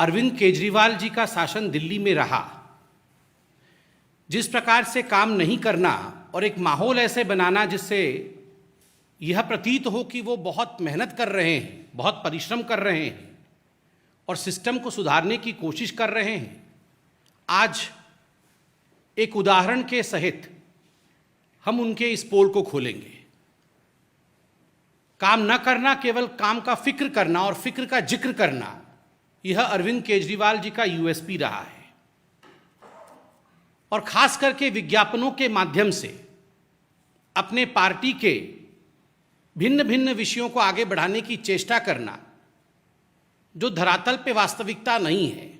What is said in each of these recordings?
अरविंद केजरीवाल जी का शासन दिल्ली में रहा, जिस प्रकार से काम नहीं करना और एक माहौल ऐसे बनाना जिससे यह प्रतीत हो कि वो बहुत मेहनत कर रहे हैं, बहुत परिश्रम कर रहे हैं और सिस्टम को सुधारने की कोशिश कर रहे हैं, आज एक उदाहरण के सहित हम उनके इस पोल को खोलेंगे। काम न करना, केवल काम का फिक्र करना और फिक्र का जिक्र करना, यह अरविंद केजरीवाल जी का यूएसपी रहा है। और खास करके विज्ञापनों के माध्यम से अपने पार्टी के भिन्न भिन्न विषयों को आगे बढ़ाने की चेष्टा करना, जो धरातल पे वास्तविकता नहीं है।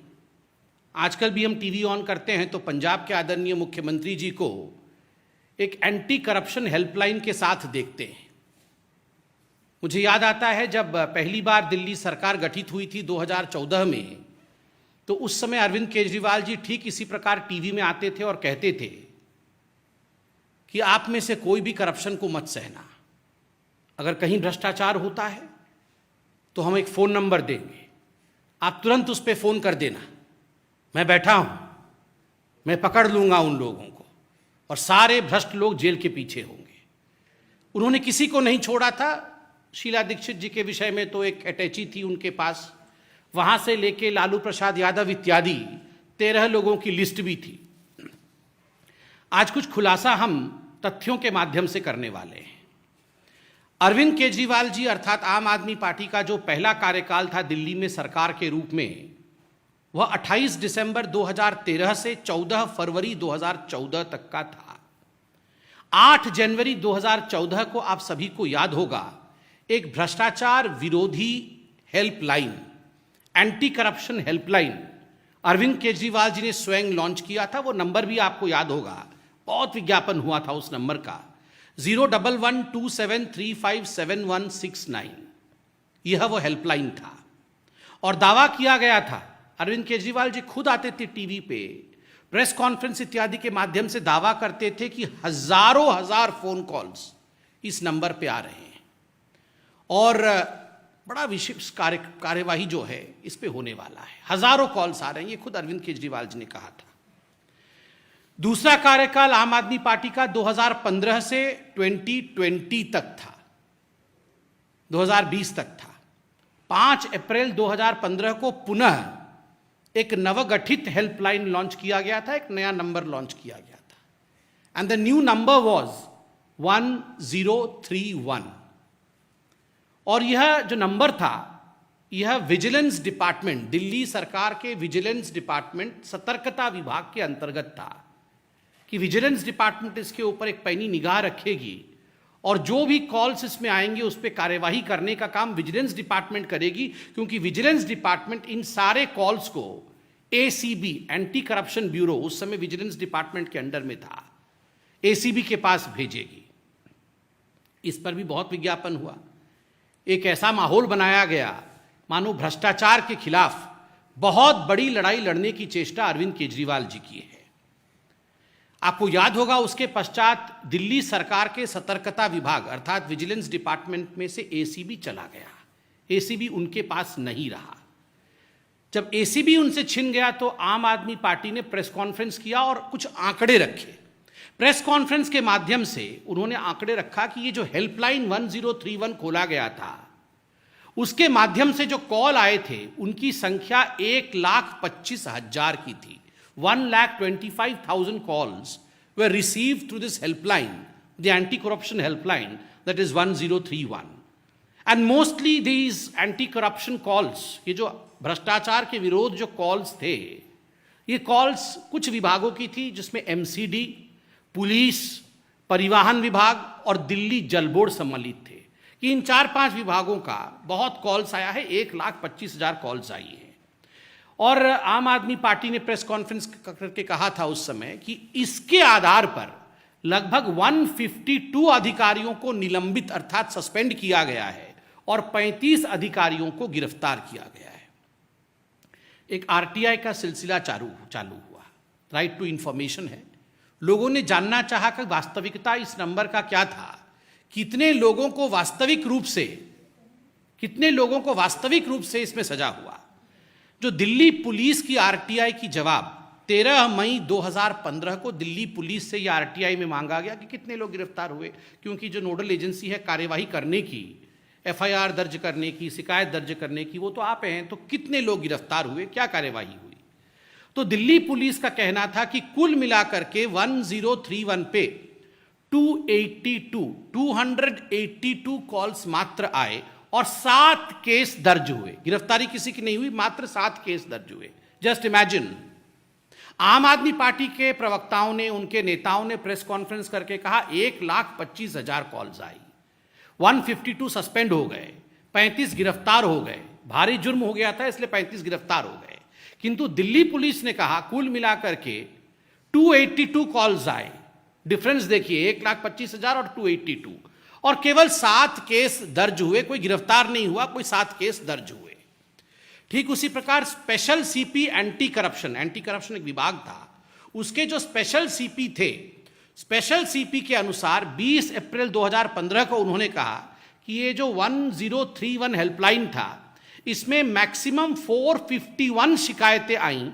आजकल भी हम टीवी ऑन करते हैं तो पंजाब के आदरणीय मुख्यमंत्री जी को एक एंटी करप्शन हेल्पलाइन के साथ देखते हैं। मुझे याद आता है जब पहली बार दिल्ली सरकार गठित हुई थी 2014 में, तो उस समय अरविंद केजरीवाल जी ठीक इसी प्रकार टीवी में आते थे और कहते थे कि आप में से कोई भी करप्शन को मत सहना, अगर कहीं भ्रष्टाचार होता है तो हम एक फ़ोन नंबर देंगे, आप तुरंत उस पर फ़ोन कर देना, मैं बैठा हूं, मैं पकड़ लूंगा उन लोगों को और सारे भ्रष्ट लोग जेल के पीछे होंगे। उन्होंने किसी को नहीं छोड़ा था। शीला दीक्षित जी के विषय में तो एक अटैची थी उनके पास, वहां से लेके लालू प्रसाद यादव इत्यादि 13 लोगों की लिस्ट भी थी। आज कुछ खुलासा हम तथ्यों के माध्यम से करने वाले हैं। अरविंद केजरीवाल जी अर्थात आम आदमी पार्टी का जो पहला कार्यकाल था दिल्ली में सरकार के रूप में, वह 28 दिसंबर 2013 से 14 फरवरी 2014 तक का था। 8 जनवरी 2014 को आप सभी को याद होगा, एक भ्रष्टाचार विरोधी helpline, anti corruption helpline Arvind Kejriwal ji ने स्वयं लॉन्च किया था। वो नंबर भी आपको याद होगा, बहुत विज्ञापन हुआ था उस नंबर का, 01127357169। यह वो हेल्पलाइन था और दावा किया गया था, अरविंद केजरीवाल जी खुद आते थे टीवी पे, प्रेस कॉन्फ्रेंस इत्यादि के माध्यम से दावा करते थे कि हजारों हजार फोन कॉल्स इस नंबर पे आ रहे हैं और बड़ा विशेष कार्यवाही जो है इस पे होने वाला है। हजारों कॉल्स आ रहे हैं, ये खुद अरविंद केजरीवाल जी ने कहा था। दूसरा कार्यकाल आम आदमी पार्टी का 2015 से 2020 तक था, 2020 तक था। 5 अप्रैल 2015 को पुनः एक नवगठित हेल्पलाइन लॉन्च किया गया था, एक नया नंबर लॉन्च किया गया था and the new number was 1031। और यह जो नंबर था, यह विजिलेंस डिपार्टमेंट, दिल्ली सरकार के विजिलेंस डिपार्टमेंट सतर्कता विभाग के अंतर्गत था कि विजिलेंस डिपार्टमेंट इसके ऊपर एक पैनी निगाह रखेगी और जो भी कॉल्स इसमें आएंगे उस पर कार्यवाही करने का काम विजिलेंस डिपार्टमेंट करेगी, क्योंकि विजिलेंस डिपार्टमेंट इन सारे कॉल्स को एसीबी, एंटी करप्शन ब्यूरो, उस समय विजिलेंस डिपार्टमेंट के अंडर में था, एसीबी के पास भेजेगी। इस पर भी बहुत विज्ञापन हुआ। एक ऐसा माहौल बनाया गया मानो भ्रष्टाचार के खिलाफ बहुत बड़ी लड़ाई लड़ने की चेष्टा अरविंद केजरीवाल जी की है। आपको याद होगा उसके पश्चात दिल्ली सरकार के सतर्कता विभाग अर्थात विजिलेंस डिपार्टमेंट में से एसीबी चला गया। एसीबी उनके पास नहीं रहा। जब एसीबी उनसे छिन गया तो आम आदमी पार्टी ने प्रेस कॉन्फ्रेंस किया और कुछ आंकड़े रखे। प्रेस कॉन्फ्रेंस के माध्यम से उन्होंने आंकड़े रखा कि ये जो हेल्पलाइन 1031 खोला गया था, उसके माध्यम से जो कॉल आए थे उनकी संख्या 1,25,000 की थी। 1,25,000 calls were received through this helpline, the anti-corruption helpline, that is 1031. And mostly these anti-corruption calls, ये जो भ्रष्टाचार के विरोध जो कॉल्स थे, ये कॉल्स कुछ विभागों की थी जिसमें एमसीडी, पुलिस, परिवहन विभाग और दिल्ली जल बोर्ड सम्मिलित थे कि इन 4-5 विभागों का बहुत कॉल्स आया है। 1,25,000 कॉल्स आई है और आम आदमी पार्टी ने प्रेस कॉन्फ्रेंस करके कहा था उस समय कि इसके आधार पर लगभग 152 अधिकारियों को निलंबित अर्थात सस्पेंड किया गया है और 35 अधिकारियों को गिरफ्तार किया गया है। एक आरटीआई का सिलसिला चालू हुआ, राइट टू इंफॉर्मेशन है। लोगों ने जानना चाहा कि वास्तविकता इस नंबर का क्या था, कितने लोगों को वास्तविक रूप से इसमें सजा हुआ। जो दिल्ली पुलिस की आरटीआई की जवाब 13 मई 2015 को दिल्ली पुलिस से यह आरटीआई में मांगा गया कि कितने लोग गिरफ्तार हुए, क्योंकि जो नोडल एजेंसी है कार्यवाही करने की, एफआईआर दर्ज करने की, शिकायत दर्ज करने की, वो तो आप हैं, तो कितने लोग गिरफ्तार हुए, क्या कार्यवाही हुई। तो दिल्ली पुलिस का कहना था कि कुल मिलाकर के 1031 पे 282 कॉल्स मात्र आए और 7 केस दर्ज हुए। गिरफ्तारी किसी की नहीं हुई, मात्र 7 केस दर्ज हुए। Just imagine. आम आदमी पार्टी के प्रवक्ताओं ने, उनके नेताओं ने प्रेस कॉन्फ्रेंस करके कहा 1,25,000 कॉल्स आई, 152 सस्पेंड हो गए, 35 गिरफ्तार हो गए। भारी जुर्म हो गया था इसलिए 35 गिरफ्तार हो गए। किंतु दिल्ली पुलिस ने कहा कुल मिलाकर के 282 कॉल्स आए। डिफरेंस देखिए, 1,25,000 और 282, और केवल 7 केस दर्ज हुए, कोई गिरफ्तार नहीं हुआ, कोई 7 केस दर्ज हुए। ठीक उसी प्रकार स्पेशल सीपी एंटी करप्शन एक विभाग था, उसके जो स्पेशल सीपी थे, स्पेशल सीपी के अनुसार 20 अप्रैल 2015 को उन्होंने कहा कि ये जो 1031 हेल्पलाइन था, इसमें मैक्सिमम 451 शिकायतें आईं,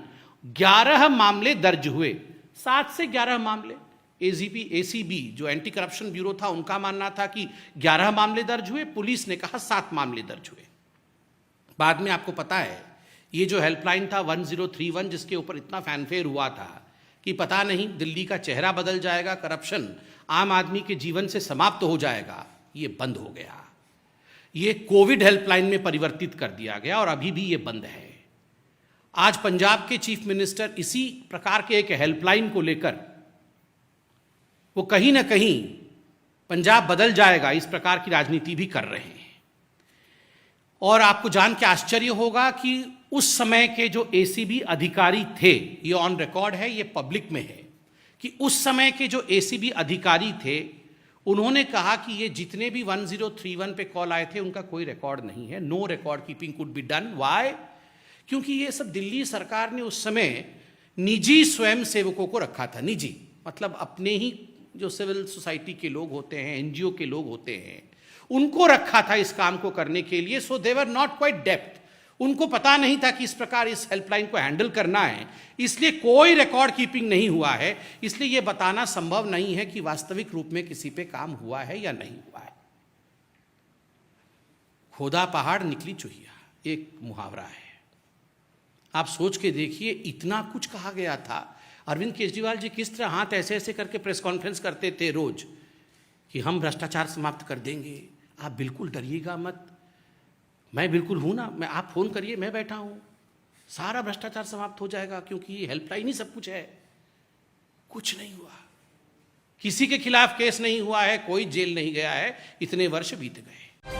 11 मामले दर्ज हुए। 7 से 11 मामले। एसीबी जो एंटी करप्शन ब्यूरो था, उनका मानना था कि 11 मामले दर्ज हुए, पुलिस ने कहा 7 मामले दर्ज हुए। बाद में आपको पता है ये जो हेल्पलाइन था 1031, जिसके ऊपर इतना फैनफेयर हुआ था कि पता नहीं दिल्ली का चेहरा बदल जाएगा, करप्शन आम आदमी के जीवन से समाप्त हो जाएगा, ये बंद हो गया। ये कोविड हेल्पलाइन में परिवर्तित कर दिया गया और अभी भी ये बंद है। आज पंजाब के चीफ मिनिस्टर इसी प्रकार के एक हेल्पलाइन को लेकर वो कहीं ना कहीं पंजाब बदल जाएगा इस प्रकार की राजनीति भी कर रहे हैं। और आपको जान के आश्चर्य होगा कि उस समय के जो एसीबी अधिकारी थे, ये ऑन रिकॉर्ड है, ये पब्लिक में है, कि उस समय के जो एसीबी अधिकारी थे, उन्होंने कहा कि ये जितने भी 1031 पे कॉल आए थे उनका कोई रिकॉर्ड नहीं है, no record keeping could be done. Why? क्योंकि ये सब दिल्ली सरकार ने उस समय निजी स्वयं सेवकों को रखा था। निजी मतलब अपने ही जो सिविल सोसाइटी के लोग होते हैं, एनजीओ के लोग होते हैं, उनको रखा था इस काम को करने के लिए। सो दे वर नॉट क्वाइट डेप्थ। उनको पता नहीं था कि इस प्रकार इस हेल्पलाइन को हैंडल करना है, इसलिए कोई रिकॉर्ड कीपिंग नहीं हुआ है। इसलिए यह बताना संभव नहीं है कि वास्तविक रूप में किसी पे काम हुआ है या नहीं हुआ है। खोदा पहाड़ निकली चुहिया, एक मुहावरा है। आप सोच के देखिए, इतना कुछ कहा गया था। अरविंद केजरीवाल जी किस तरह हाथ ऐसे ऐसे करके प्रेस कॉन्फ्रेंस करते थे रोज कि हम भ्रष्टाचार समाप्त कर देंगे, आप बिल्कुल डरिएगा मत, मैं बिल्कुल हूं ना, मैं, आप फोन करिए, मैं बैठा हूं, सारा भ्रष्टाचार समाप्त हो जाएगा, क्योंकि ये हेल्पलाइन ही सब कुछ है। कुछ नहीं हुआ, किसी के खिलाफ केस नहीं हुआ है, कोई जेल नहीं गया है, इतने वर्ष बीत गए।